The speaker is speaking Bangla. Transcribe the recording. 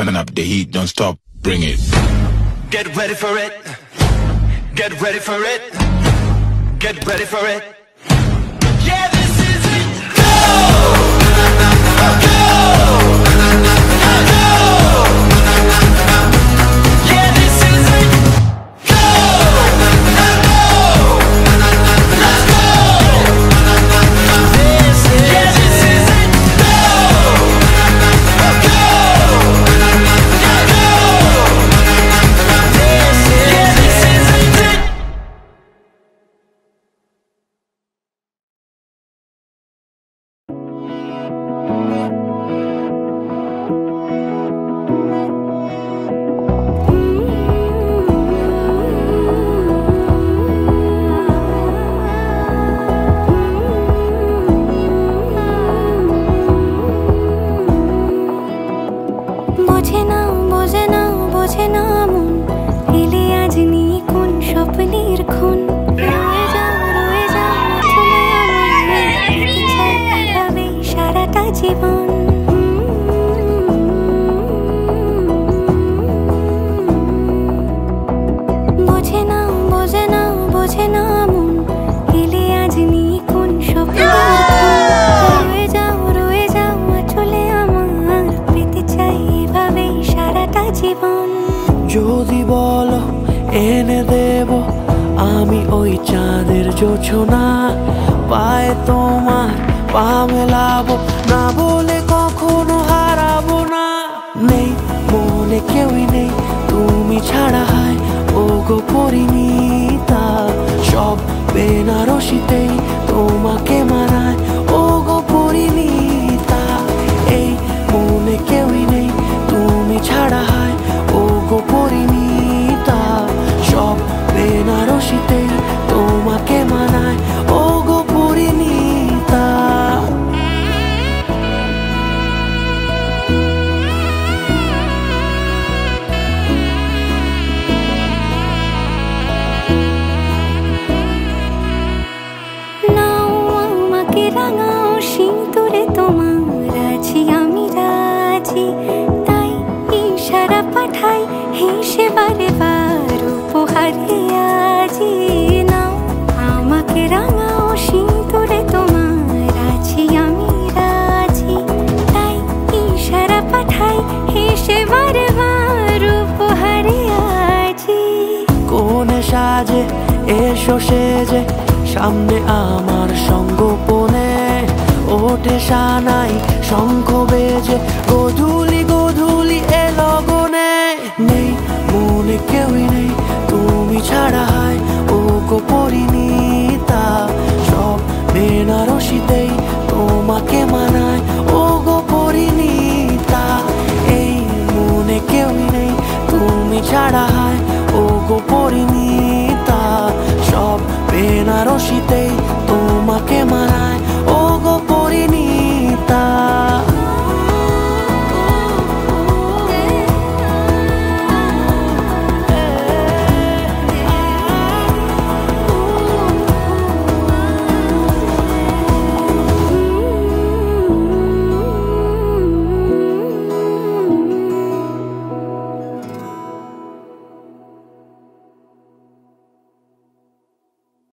turning up the heat, don't stop, bring it. Get ready for it. Get ready for it. Get ready for it. Yeah, this is it. Go! Go! Go! Yeah, this is it. Go! Let's go! This is it. Go! Go! যদি বলো এনে দেব আমি ওই চাঁদের জোছনা, পায়ে তোমার পা মেলাবো, না বলে কখনো হারাবো না। নেই মনে কেউই নেই তুমি ছাড়া, হায় ও গো পরিণীতা, সব বেনারসিতেই তোমাকে মানায় ও গো পরিণীতা। এই মনে কেউই নেই তুমি ছাড়া, হায় ও গো পরিণীতা, সব বেনারসিতেই তোমাকে মানায় ও গো পরিণীতা। নাও আমাকে রাঙাও সিঁদুরে তোমার আছি আমি রাজি, তাই ইশারা পাঠাই হেসে বারে বার উপহারে আজি। নাও আমাকে রাঙাও সিঁদুরে তোমার আছি আমি রাজি, তাই ইশারা পাঠাই হেসে বারে বার উপহারে আজি। কোনে সাজে এসো সেজে সামনে আমার সঙ্গোপনে, ওঠে সানাই শঙ্খ বেজে গধূলি গধূলি এ লগনে। নেই মনে কেউই নেই তুমি ছাড়া, হায় ও গো পরিণীতা, সব বেনারসিতেই তোমাকে মানায় ও গো পরিণীতা। এই মনে কেউই নেই তুমি ছাড়া, হায় ও গো পরিণীতা, সব বেনারসিতেই তোমাকে মানায়